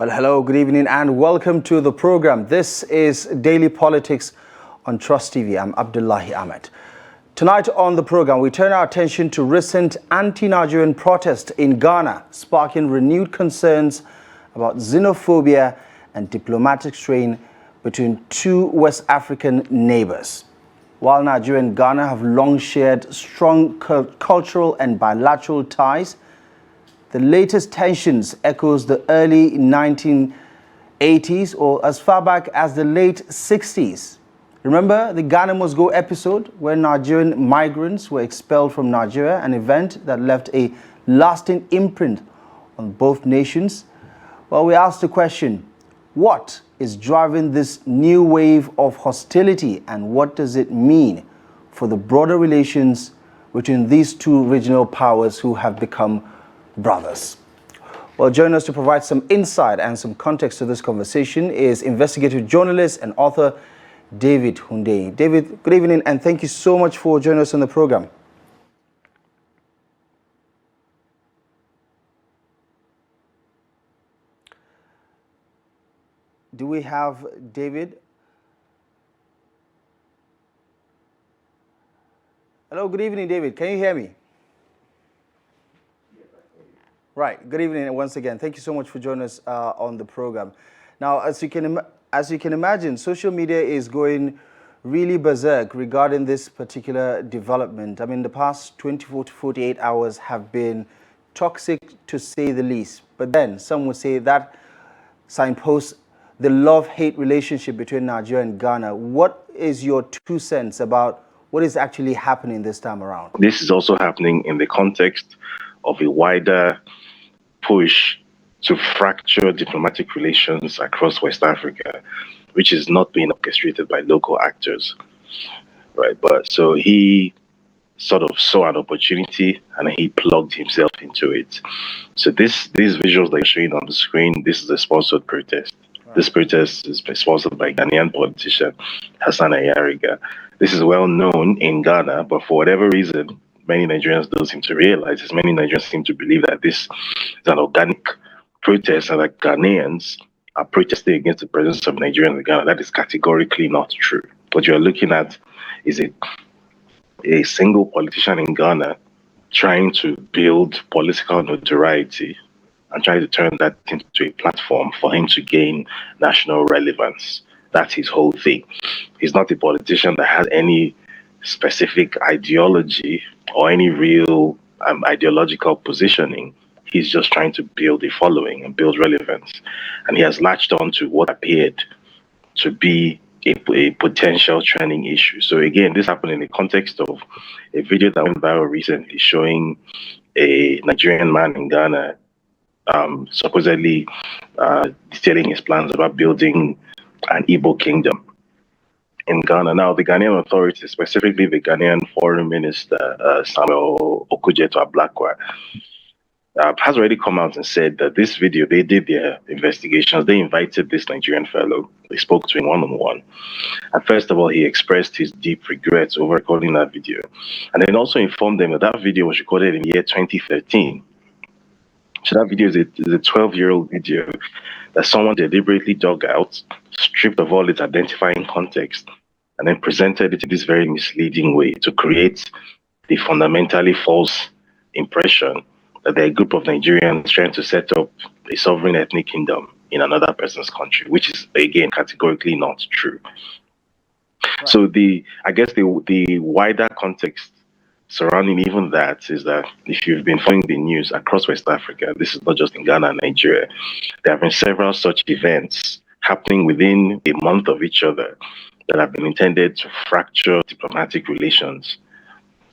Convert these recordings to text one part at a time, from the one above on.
Well, hello, good evening, and welcome to the program. This is Daily Politics on Trust TV. I'm Abdullahi Ahmed. Tonight on the program, we turn our attention to recent anti-Nigerian protests in Ghana, sparking renewed concerns about xenophobia and diplomatic strain between two West African neighbors. While Nigeria and Ghana have long shared strong cultural and bilateral ties, the latest tensions echoes the early 1980s or as far back as the late 60s. Remember the Ghana Must Go episode where Nigerian migrants were expelled from Nigeria, an event that left a lasting imprint on both nations? Well, we asked the question, what is driving this new wave of hostility and what does it mean for the broader relations between these two regional powers who have become brothers? Well, joining us to provide some insight and some context to this conversation is investigative journalist and author David Hundeyin. David, good evening, and thank you so much for joining us on the program. Do we have David? Hello, good evening, David. Can you hear me? Right. Good evening once again. Thank you so much for joining us on the program. Now, as you can imagine, social media is going really berserk regarding this particular development. I mean, the past 24 to 48 hours have been toxic to say the least. But then some would say that signposts the love-hate relationship between Nigeria and Ghana. What is your 2 cents about what is actually happening this time around? This is also happening in the context of a wider push to fracture diplomatic relations across West Africa, which is not being orchestrated by local actors, right? But so he sort of saw an opportunity and he plugged himself into it. So these visuals that you're showing on the screen, this is a sponsored protest. Right. This protest is sponsored by Ghanaian politician Hassan Ayariga. This is well known in Ghana, but for whatever reason, many Nigerians don't seem to realize this. Many Nigerians seem to believe that this is an organic protest and that Ghanaians are protesting against the presence of Nigerians in Ghana. That is categorically not true. What you're looking at is a single politician in Ghana trying to build political notoriety and trying to turn that into a platform for him to gain national relevance. That's his whole thing. He's not a politician that has any specific ideology or any real ideological positioning. He's just trying to build a following and build relevance. And he has latched on to what appeared to be a potential trending issue. So again, this happened in the context of a video that went viral recently showing a Nigerian man in Ghana supposedly detailing his plans about building an Igbo kingdom in Ghana. Now, the Ghanaian authorities, specifically the Ghanaian Foreign Minister Samuel Okudzeto-Ablakwa, has already come out and said that this video, they did their investigations. They invited this Nigerian fellow. They spoke to him one-on-one. And first of all, he expressed his deep regrets over recording that video. And then also informed them that that video was recorded in the year 2013. So that video is a 12-year-old video that someone deliberately dug out, stripped of all its identifying context, and then presented it in this very misleading way to create the fundamentally false impression that they're a group of Nigerians trying to set up a sovereign ethnic kingdom in another person's country, which is, again, categorically not true. Right. So I guess the wider context surrounding even that is that if you've been following the news across West Africa, this is not just in Ghana and Nigeria, there have been several such events happening within a month of each other that have been intended to fracture diplomatic relations.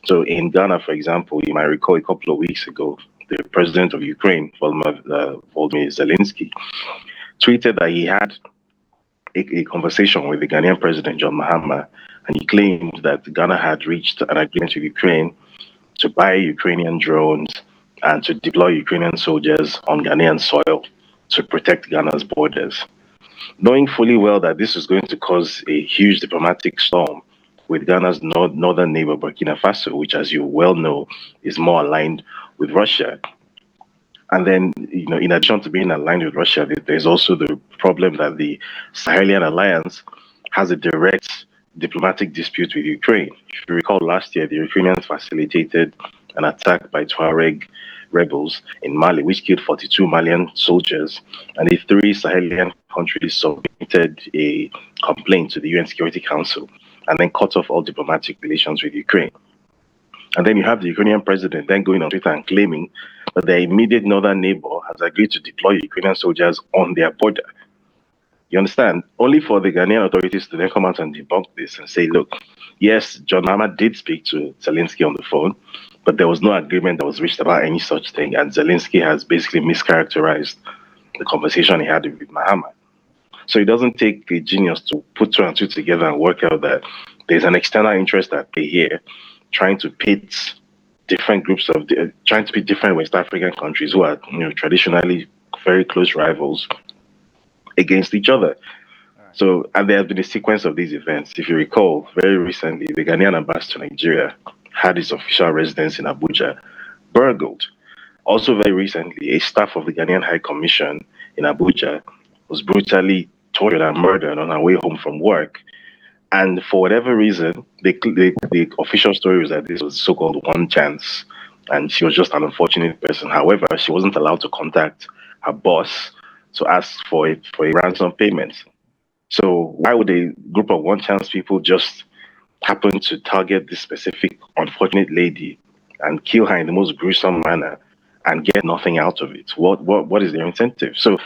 So in Ghana, for example, you might recall a couple of weeks ago, the president of Ukraine, Volodymyr Zelensky, tweeted that he had a conversation with the Ghanaian president, John Mahama, and he claimed that Ghana had reached an agreement with Ukraine to buy Ukrainian drones and to deploy Ukrainian soldiers on Ghanaian soil to protect Ghana's borders. Knowing fully well that this was going to cause a huge diplomatic storm with Ghana's northern neighbor, Burkina Faso, which, as you well know, is more aligned with Russia. And then, in addition to being aligned with Russia, there's also the problem that the Sahelian alliance has a direct diplomatic dispute with Ukraine. If you recall, last year, the Ukrainians facilitated an attack by Tuareg rebels in Mali, which killed 42 Malian soldiers. And the three Sahelian countries submitted a complaint to the UN Security Council and then cut off all diplomatic relations with Ukraine. And then you have the Ukrainian president then going on Twitter and claiming that their immediate northern neighbor has agreed to deploy Ukrainian soldiers on their border. You understand? Only for the Ghanaian authorities to then come out and debunk this and say, look, yes, John Mahama did speak to Zelensky on the phone, but there was no agreement that was reached about any such thing. And Zelensky has basically mischaracterized the conversation he had with Mahama. So it doesn't take a genius to put two and two together and work out that there's an external interest at play here, trying to pit different West African countries who are traditionally very close rivals against each other. Right. So, and there has been a sequence of these events. If you recall, very recently, the Ghanaian ambassador to Nigeria had his official residence in Abuja burgled. Also, very recently, a staff of the Ghanaian High Commission in Abuja was brutally tortured and murdered on her way home from work. And for whatever reason, the official story was that this was so-called one chance, and she was just an unfortunate person. However, she wasn't allowed to contact her boss to ask for a ransom payment. So why would a group of one chance people just happen to target this specific unfortunate lady and kill her in the most gruesome manner and get nothing out of it? What is their incentive? So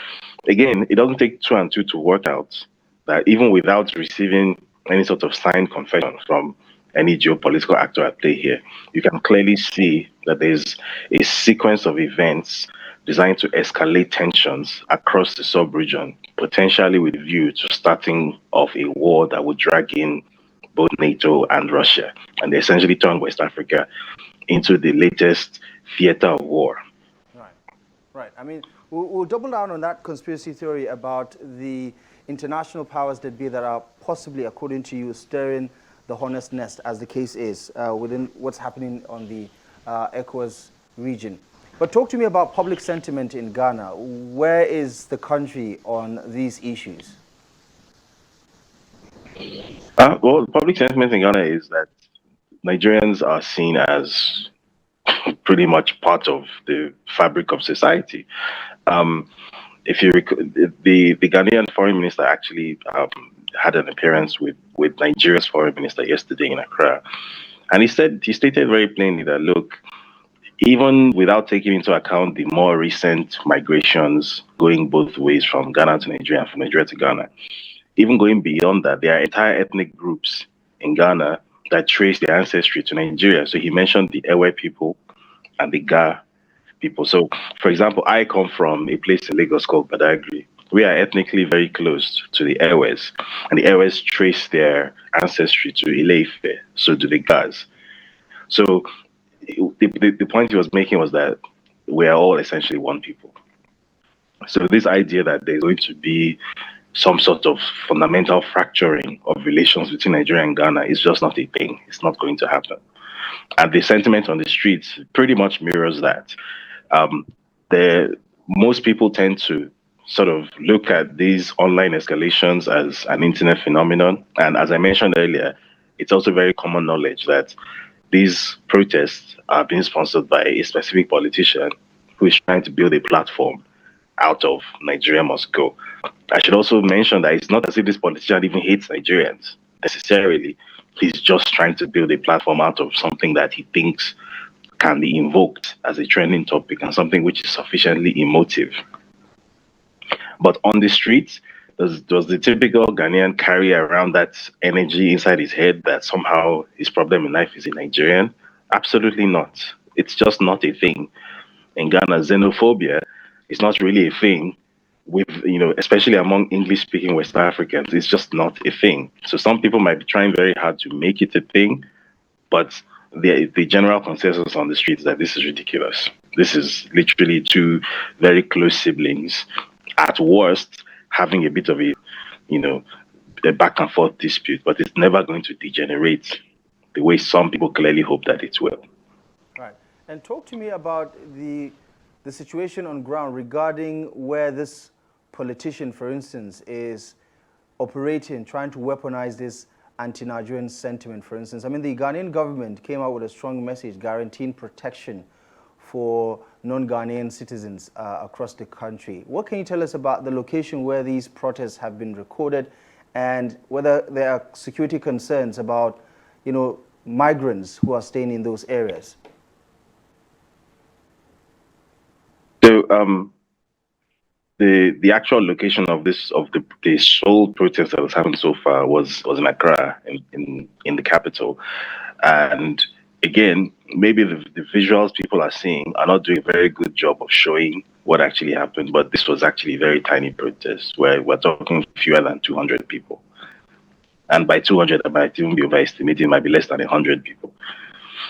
again, it doesn't take two and two to work out that even without receiving any sort of signed confession from any geopolitical actor at play here, you can clearly see that there's a sequence of events designed to escalate tensions across the sub-region, potentially with a view to starting off a war that would drag in both NATO and Russia, and essentially turn West Africa into the latest theater of war. Right. I mean, we'll double down on that conspiracy theory about the international powers that be that are possibly, according to you, stirring the hornet's nest, as the case is, within what's happening on the ECOWAS region. But talk to me about public sentiment in Ghana. Where is the country on these issues? Well, public sentiment in Ghana is that Nigerians are seen as pretty much part of the fabric of society. If you recall, the Ghanaian foreign minister actually had an appearance with Nigeria's foreign minister yesterday in Accra, and he stated very plainly that, look, even without taking into account the more recent migrations going both ways from Ghana to Nigeria and from Nigeria to Ghana, even going beyond that, there are entire ethnic groups in Ghana that trace their ancestry to Nigeria. So he mentioned the Ewe people and the Ga people. So, for example, I come from a place in Lagos called Badagry. We are ethnically very close to the Ewes, and the Ewes trace their ancestry to Ile-Ife, so do the Gas. So the point he was making was that we are all essentially one people. So this idea that there's going to be some sort of fundamental fracturing of relations between Nigeria and Ghana is just not a thing. It's not going to happen. And the sentiment on the streets pretty much mirrors that. Most people tend to sort of look at these online escalations as an internet phenomenon. And as I mentioned earlier, it's also very common knowledge that these protests are being sponsored by a specific politician who is trying to build a platform out of Nigeria must go. I should also mention that it's not as if this politician even hates Nigerians necessarily. He's just trying to build a platform out of something that he thinks can be invoked as a trending topic and something which is sufficiently emotive. But on the streets, does the typical Ghanaian carry around that energy inside his head that somehow his problem in life is a Nigerian? Absolutely not. It's just not a thing. In Ghana, xenophobia is not really a thing with, especially among English-speaking West Africans. It's just not a thing. So some people might be trying very hard to make it a thing, but the general consensus on the streets is that this is ridiculous. This is literally two very close siblings, at worst, having a bit of a back and forth dispute, but it's never going to degenerate the way some people clearly hope that it will. Right. And talk to me about the the situation on ground regarding where this politician, for instance, is operating, trying to weaponize this anti-Nigerian sentiment, for instance. I mean, the Ghanaian government came out with a strong message guaranteeing protection for non-Ghanaian citizens across the country. What can you tell us about the location where these protests have been recorded and whether there are security concerns about, migrants who are staying in those areas? So the actual location of the sole protest that was happening so far was in Accra, in the capital. And again, maybe the visuals people are seeing are not doing a very good job of showing what actually happened, but this was actually a very tiny protest where we're talking fewer than 200 people. And by 200, I might even be overestimating, it might be less than 100 people.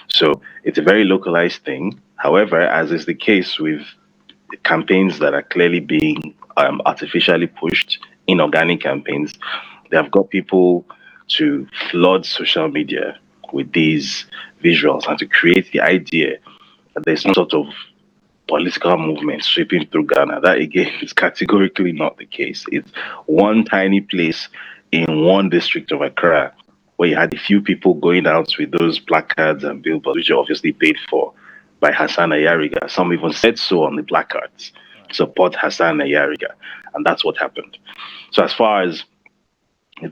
So it's a very localized thing. However, as is the case with campaigns that are clearly being artificially pushed, inorganic campaigns, they have got people to flood social media with these visuals and to create the idea that there's some sort of political movement sweeping through Ghana. That again is categorically not the case. It's one tiny place in one district of Accra where you had a few people going out with those placards and billboards, which are obviously paid for by Hassan Ayariga. Some even said so on the placards, support Hassan Ayariga. And that's what happened. So as far as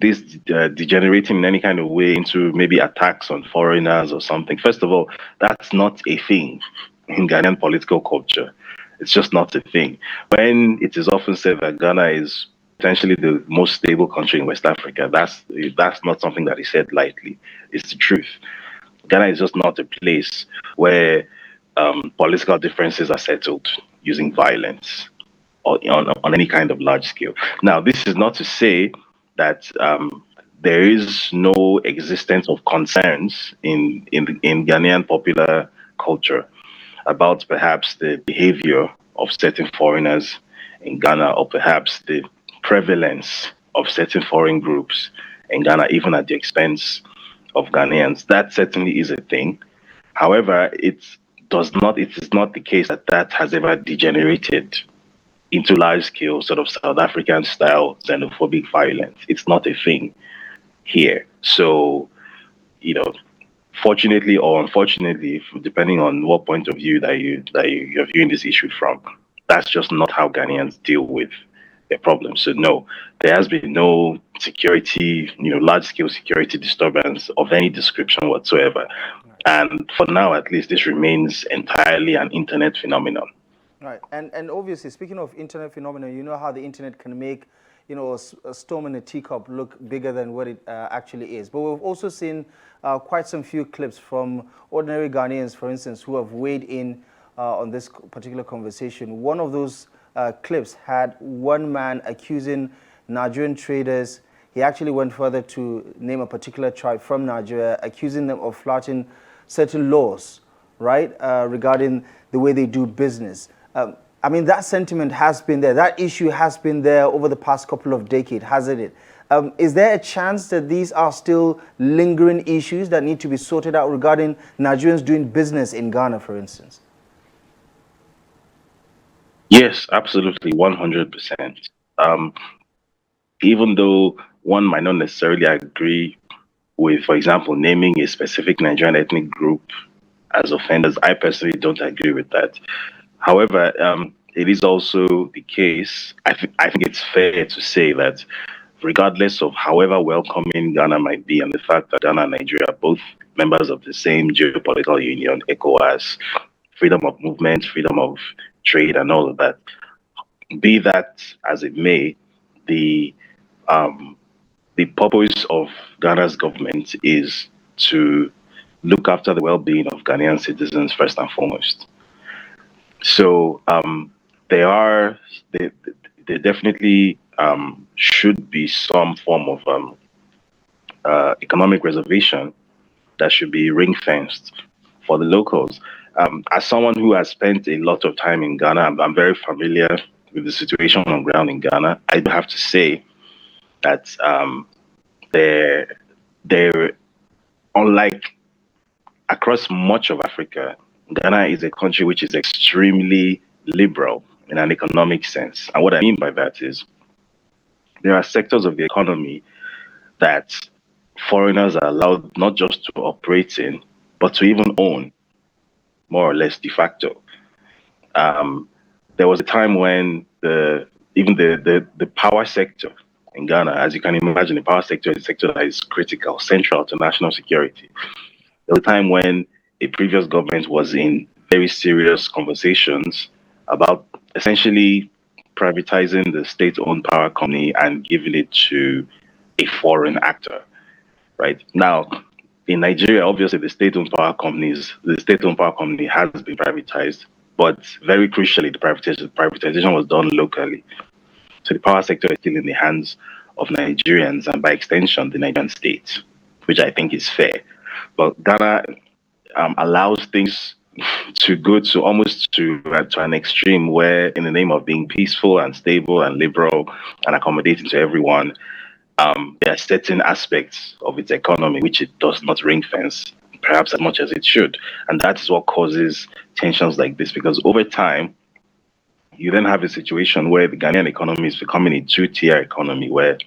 this degenerating in any kind of way into maybe attacks on foreigners or something, first of all, that's not a thing in Ghanaian political culture. It's just not a thing. When it is often said that Ghana is potentially the most stable country in West Africa, that's not something that is said lightly. It's the truth. Ghana is just not a place where political differences are settled using violence or on any kind of large scale. Now, this is not to say that there is no existence of concerns in Ghanaian popular culture about perhaps the behavior of certain foreigners in Ghana, or perhaps the prevalence of certain foreign groups in Ghana, even at the expense of Ghanaians. That certainly is a thing. However, it is not the case that that has ever degenerated into large scale sort of South African style xenophobic violence. It's not a thing here. So, you know, fortunately or unfortunately, depending on what point of view you're viewing this issue from, that's just not how Ghanaians deal with their problems. So no, there has been no security, large scale security disturbance of any description whatsoever. And for now, at least, this remains entirely an internet phenomenon. Right, and obviously, speaking of internet phenomenon, you know how the internet can make, a storm in a teacup look bigger than what it actually is. But we've also seen quite some few clips from ordinary Ghanaians, for instance, who have weighed in on this particular conversation. One of those clips had one man accusing Nigerian traders. He actually went further to name a particular tribe from Nigeria, accusing them of flouting certain laws, right, regarding the way they do business. I mean, that sentiment has been there. That issue has been there over the past couple of decades, hasn't it? Is there a chance that these are still lingering issues that need to be sorted out regarding Nigerians doing business in Ghana, for instance? Yes, absolutely, 100%. Even though one might not necessarily agree with, for example, naming a specific Nigerian ethnic group as offenders, I personally don't agree with that. However, it is also the case, I think it's fair to say that regardless of however welcoming Ghana might be, and the fact that Ghana and Nigeria are both members of the same geopolitical union, ECOWAS, freedom of movement, freedom of trade, and all of that, be that as it may, the um, the purpose of Ghana's government is to look after the well-being of Ghanaian citizens first and foremost. So there definitely should be some form of economic reservation that should be ring fenced for the locals. As someone who has spent a lot of time in Ghana, I'm very familiar with the situation on ground in Ghana. I do have to say that they're unlike across much of Africa, Ghana is a country which is extremely liberal in an economic sense. And what I mean by that is there are sectors of the economy that foreigners are allowed not just to operate in, but to even own, more or less de facto. Um, there was a time when the power sector in Ghana, as you can imagine, the power sector is a sector that is critical, central to national security. There was a time when a previous government was in very serious conversations about essentially privatizing the state-owned power company and giving it to a foreign actor. Right now, in Nigeria, obviously the state-owned power company has been privatized, but very crucially, the privatization was done locally. So the power sector is still in the hands of Nigerians and by extension, the Nigerian state, which I think is fair. But Ghana allows things to go to almost to an extreme where, in the name of being peaceful and stable and liberal and accommodating to everyone, there are certain aspects of its economy which it does not ring fence, perhaps as much as it should. And that is what causes tensions like this, because over time, you then have a situation where the Ghanaian economy is becoming a two-tier economy where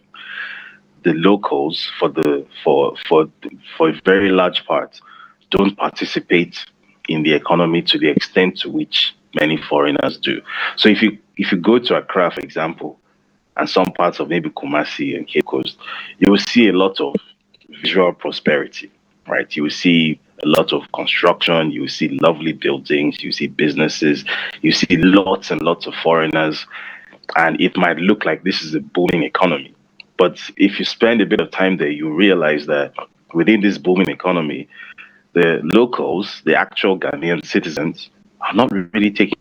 the locals, for a very large part, don't participate in the economy to the extent to which many foreigners do. So if you go to Accra, for example, and some parts of maybe Kumasi and Cape Coast, you will see a lot of visual prosperity, right? You will see a lot of construction, you will see lovely buildings, you see businesses, you see lots and lots of foreigners, and it might look like this is a booming economy. But if you spend a bit of time there, you realize that within this booming economy, the locals, the actual Ghanaian citizens, are not really taking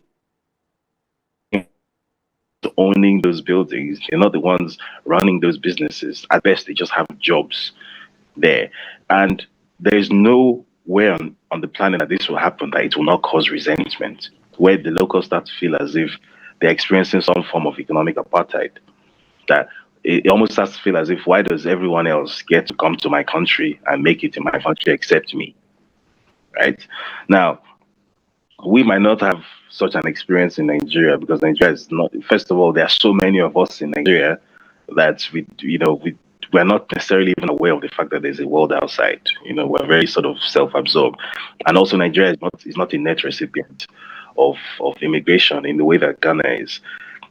owning those buildings. They're not the ones running those businesses. At best, they just have jobs there. And there is nowhere on the planet that this will happen that it will not cause resentment, where the locals start to feel as if they're experiencing some form of economic apartheid. That it almost starts to feel as if, why does everyone else get to come to my country and make it in my country except me? Right? Now, we might not have such an experience in Nigeria because Nigeria is not. First of all, there are so many of us in Nigeria that we're not necessarily even aware of the fact that there's a world outside. We're very sort of self-absorbed, and also Nigeria is not a net recipient of immigration in the way that Ghana is.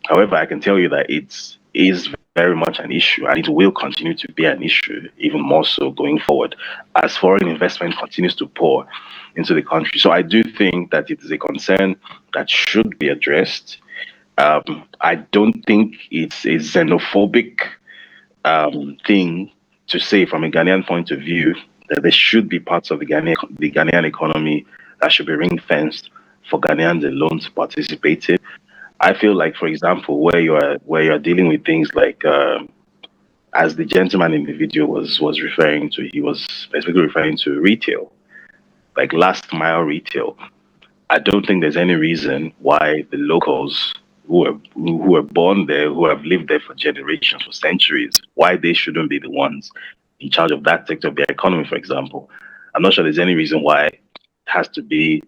However, I can tell you that it is very much an issue, and it will continue to be an issue, even more so going forward, as foreign investment continues to pour into the country. So I do think that it is a concern that should be addressed. I don't think it's a xenophobic thing to say from a Ghanaian point of view that there should be parts of the Ghanaian economy that should be ring fenced for Ghanaians alone to participate in. I feel like, for example, where you're dealing with things like, as the gentleman in the video was referring to, he was specifically referring to retail, like last mile retail. I don't think there's any reason why the locals who were born there, who have lived there for generations, for centuries, why they shouldn't be the ones in charge of that sector of the economy, for example. I'm not sure there's any reason why it has to be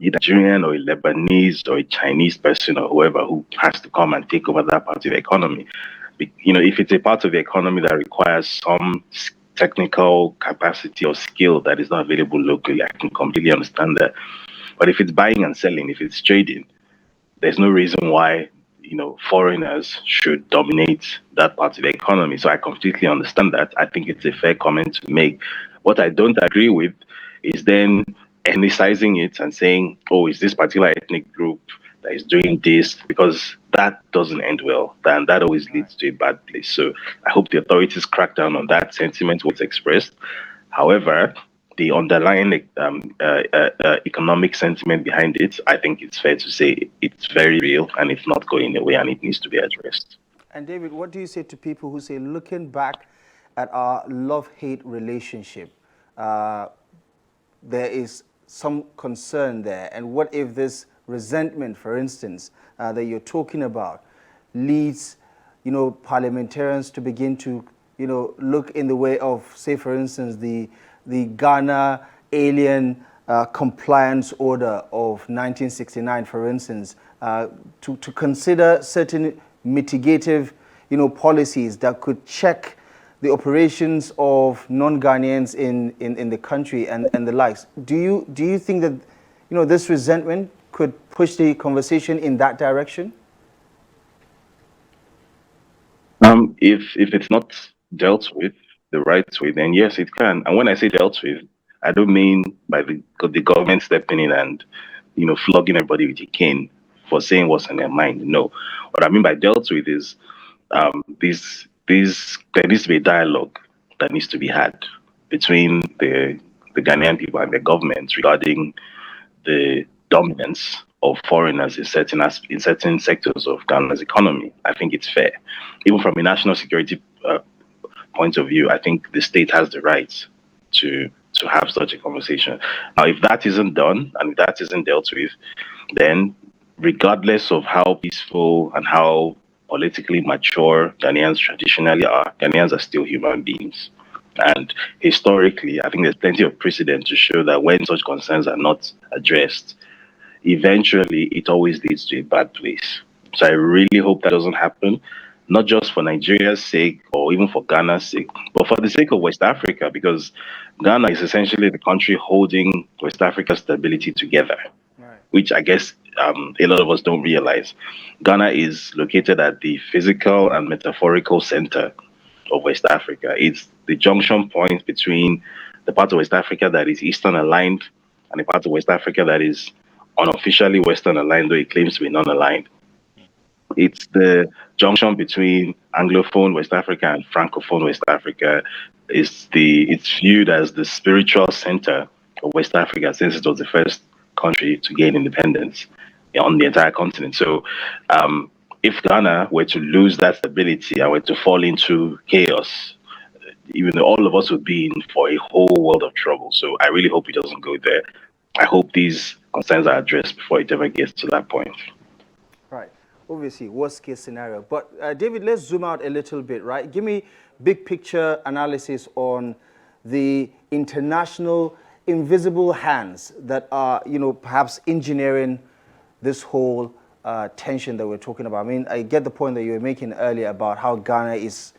a Nigerian or a Lebanese or a Chinese person or whoever who has to come and take over that part of the economy. If it's a part of the economy that requires some technical capacity or skill that is not available locally, I can completely understand that. But if it's buying and selling, if it's trading, there's no reason why foreigners should dominate that part of the economy. So I completely understand that. I think it's a fair comment to make. What I don't agree with is then ethnicizing it and saying, oh, is this particular ethnic group that is doing this, because that doesn't end well, and that always leads to a bad place. So I hope the authorities crack down on that sentiment was expressed. However, the underlying economic sentiment behind it, I think it's fair to say it's very real and it's not going away and it needs to be addressed. And David, what do you say to people who say, looking back at our love-hate relationship, there is some concern there? And what if this resentment, for instance, that you're talking about leads, parliamentarians to begin to, look in the way of, say, for instance, the Ghana Alien Compliance Order of 1969, for instance, to consider certain mitigative, policies that could check the operations of non-Ghanaians in the country and the likes. Do you think that this resentment could push the conversation in that direction? If it's not dealt with the right way, then yes, it can. And when I say dealt with, I don't mean by the government stepping in and flogging everybody with a cane for saying what's in their mind. No, what I mean by dealt with is there needs to be a dialogue that needs to be had between the Ghanaian people and the government regarding the dominance of foreigners in certain sectors of Ghana's economy. I think it's fair, even from a national security point of view. I think the state has the right to have such a conversation. Now, if that isn't done and if that isn't dealt with, then regardless of how peaceful and how politically mature Ghanaians traditionally are, Ghanaians are still human beings. And historically, I think there's plenty of precedent to show that when such concerns are not addressed, eventually it always leads to a bad place. So I really hope that doesn't happen, not just for Nigeria's sake or even for Ghana's sake, but for the sake of West Africa, because Ghana is essentially the country holding West Africa's stability together, right, which I guess a lot of us don't realize. Ghana is located at the physical and metaphorical center of West Africa. It's the junction point between the part of West Africa that is Eastern aligned and the part of West Africa that is unofficially Western aligned, though it claims to be non-aligned. It's the junction between Anglophone West Africa and Francophone West Africa. It's viewed as the spiritual center of West Africa since it was the first country to gain independence on the entire continent. So if Ghana were to lose that stability and were to fall into chaos, even though all of us would be in for a whole world of trouble. So I really hope it doesn't go there. I hope these concerns are addressed before it ever gets to that point. Right. Obviously, worst case scenario. But David, let's zoom out a little bit, right? Give me big picture analysis on the international invisible hands that are, perhaps engineering this whole tension that we're talking about. I mean, I get the point that you were making earlier about how Ghana is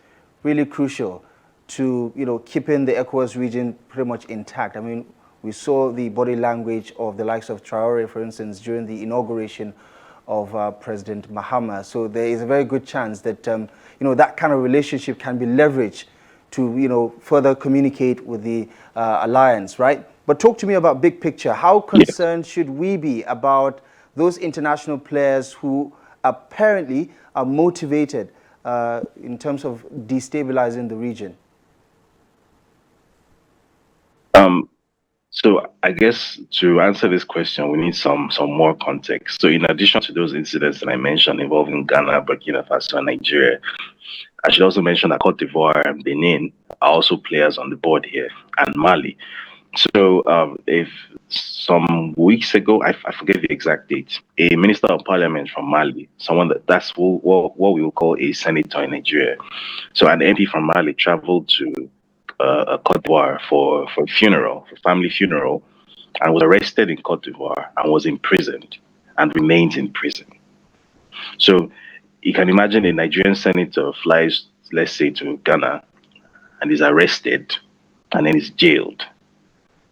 really crucial to, keeping the ECOWAS region pretty much intact. I mean, we saw the body language of the likes of Traore, for instance, during the inauguration of President Mahama. So there is a very good chance that, that kind of relationship can be leveraged to, further communicate with the alliance, right? But talk to me about big picture. How concerned should we be about those international players who apparently are motivated in terms of destabilizing the region? So I guess to answer this question, we need some more context. So in addition to those incidents that I mentioned involving Ghana, Burkina Faso, and Nigeria, I should also mention that Cote d'Ivoire and Benin are also players on the board here, and Mali. So if some weeks ago, I forget the exact date, a minister of parliament from Mali, someone that's what we will call a senator in Nigeria. So an MP from Mali traveled to Cote d'Ivoire for a funeral, for family funeral, and was arrested in Cote d'Ivoire and was imprisoned and remains in prison. So you can imagine a Nigerian senator flies, let's say, to Ghana and is arrested and then is jailed.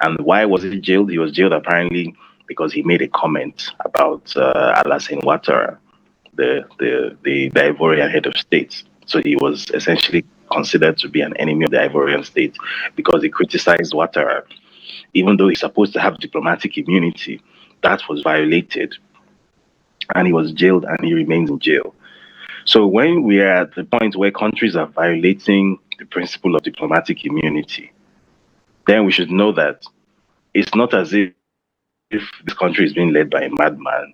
And why was he jailed? He was jailed apparently because he made a comment about Alassane Ouattara, the Ivorian head of state. So he was essentially considered to be an enemy of the Ivorian state because he criticized Ouattara. Even though he's supposed to have diplomatic immunity, that was violated. And he was jailed and he remains in jail. So when we are at the point where countries are violating the principle of diplomatic immunity, then we should know that it's not as if this country is being led by a madman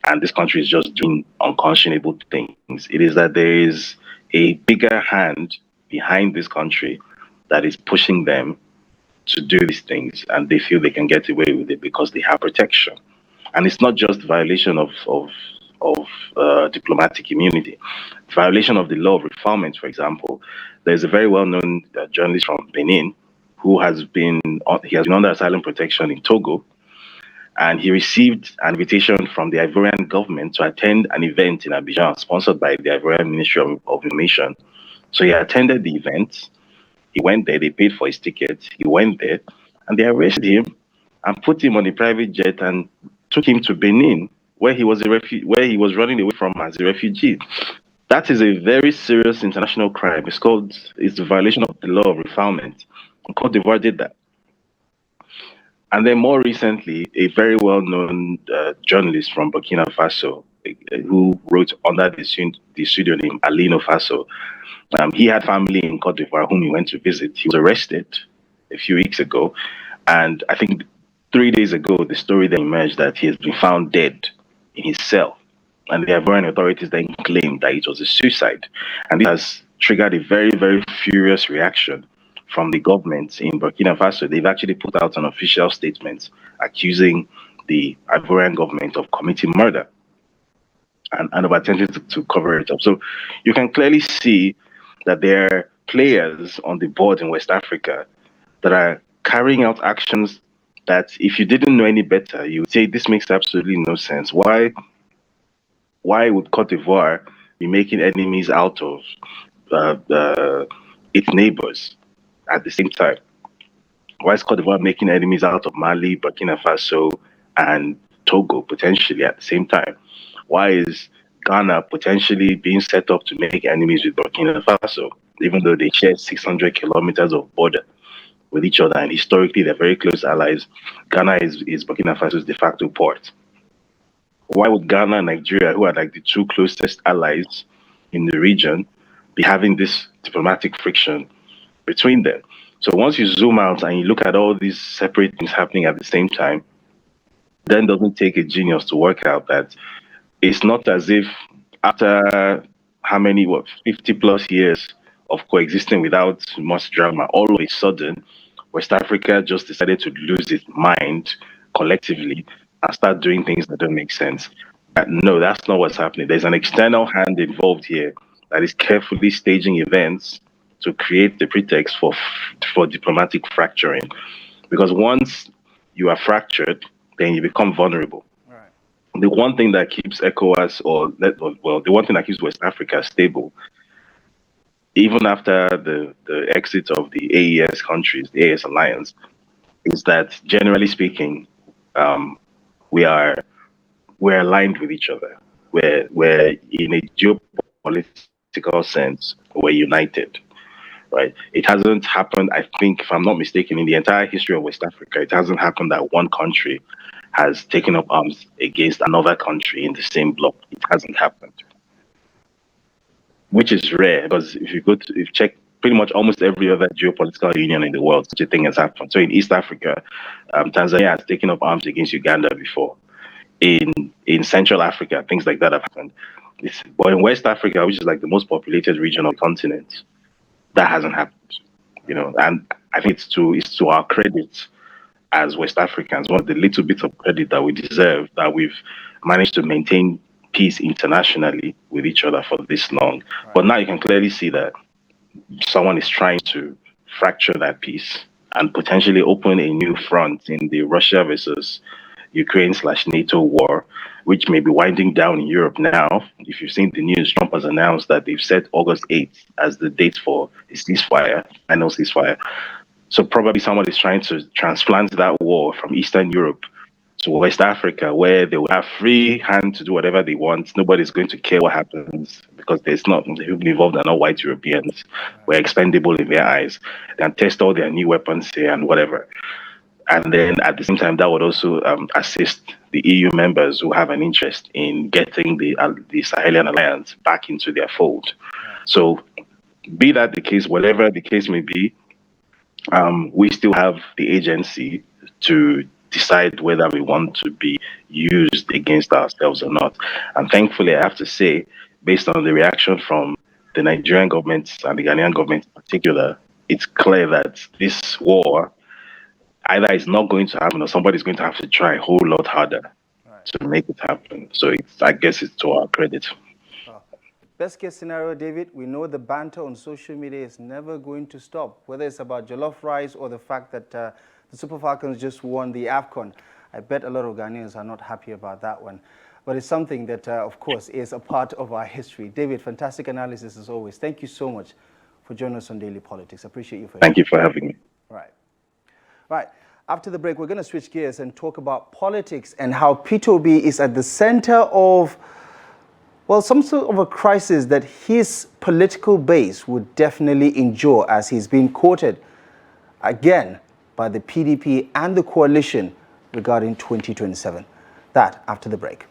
and this country is just doing unconscionable things. It is that there is a bigger hand behind this country that is pushing them to do these things, and they feel they can get away with it because they have protection. And it's not just violation of diplomatic immunity, violation of the law of refoulement, for example. There's a very well-known journalist from Benin who has been under asylum protection in Togo, And he received an invitation from the Ivorian government to attend an event in Abidjan sponsored by the Ivorian Ministry of Information. So he attended the event. He went there. They paid for his ticket. He went there, and they arrested him and put him on a private jet and took him to Benin, where he was where he was running away from as a refugee. That is a very serious international crime. It's a violation of the law of refoulement. And Cote d'Ivoire did that. And then more recently, a very well-known journalist from Burkina Faso, who wrote under the pseudonym Alino Faso, he had family in Cote d'Ivoire whom he went to visit. He was arrested a few weeks ago, and I think 3 days ago, the story then emerged that he has been found dead in his cell. And the Ivorian authorities then claimed that it was a suicide. And this has triggered a very, very furious reaction from the government in Burkina Faso. They've actually put out an official statement accusing the Ivorian government of committing murder and of attempting to cover it up. So you can clearly see that there are players on the board in West Africa that are carrying out actions that if you didn't know any better, you would say this makes absolutely no sense. Why would Cote d'Ivoire be making enemies out of its neighbors at the same time? Why is Cote d'Ivoire making enemies out of Mali, Burkina Faso, and Togo potentially at the same time? Why is Ghana potentially being set up to make enemies with Burkina Faso, even though they share 600 kilometers of border with each other, and historically they're very close allies? Ghana is Burkina Faso's de facto port. Why would Ghana and Nigeria, who are like the two closest allies in the region, be having this diplomatic friction between them? So once you zoom out and you look at all these separate things happening at the same time, then it doesn't take a genius to work out that it's not as if after 50 plus years of coexisting without much drama, all of a sudden, West Africa just decided to lose its mind collectively and start doing things that don't make sense. No, that's not what's happening. There's an external hand involved here that is carefully staging events to create the pretext for diplomatic fracturing. Because once you are fractured, then you become vulnerable. Right. The one thing that keeps ECOWAS, the one thing that keeps West Africa stable, even after the exit of the AES countries, the AES alliance, is that generally speaking, we're aligned with each other. We're in a geopolitical sense, we're united. Right? It hasn't happened, I think, if I'm not mistaken, in the entire history of West Africa, it hasn't happened that one country has taken up arms against another country in the same bloc. It hasn't happened, which is rare, because if you check pretty much almost every other geopolitical union in the world, such a thing has happened. So in East Africa, Tanzania has taken up arms against Uganda before. In Central Africa, things like that have happened. But in West Africa, which is like the most populated region of the continent, that hasn't happened, and I think it's to our credit as West Africans, one of the little bits of credit that we deserve, that we've managed to maintain peace internationally with each other for this long. Right. But now you can clearly see that someone is trying to fracture that peace and potentially open a new front in the Russia versus Ukraine/NATO war, which may be winding down in Europe now. If you've seen the news, Trump has announced that they've set August 8th as the date for his final ceasefire. So probably someone is trying to transplant that war from Eastern Europe to West Africa, where they will have free hand to do whatever they want. Nobody's going to care what happens, because the people involved are not white Europeans. We're expendable in their eyes. They can test all their new weapons here and whatever. And then at the same time, that would also assist the EU members who have an interest in getting the Sahelian alliance back into their fold. So be that the case, whatever the case may be, we still have the agency to decide whether we want to be used against ourselves or not. And thankfully, I have to say, based on the reaction from the Nigerian government and the Ghanaian government in particular, it's clear that this war either it's not going to happen or somebody's going to have to try a whole lot harder to make it happen. So I guess it's to our credit. Best case scenario, David, we know the banter on social media is never going to stop, whether it's about jollof rice or the fact that the Super Falcons just won the AFCON. I bet a lot of Ghanaians are not happy about that one. But it's something that, of course, is a part of our history. David, fantastic analysis as always. Thank you so much for joining us on Daily Politics. I appreciate you. Thank you for having me. Right. After the break, we're going to switch gears and talk about politics and how Peter Obi is at the center of, well, some sort of a crisis that his political base would definitely endure, as he's being courted again by the PDP and the coalition regarding 2027. That after the break.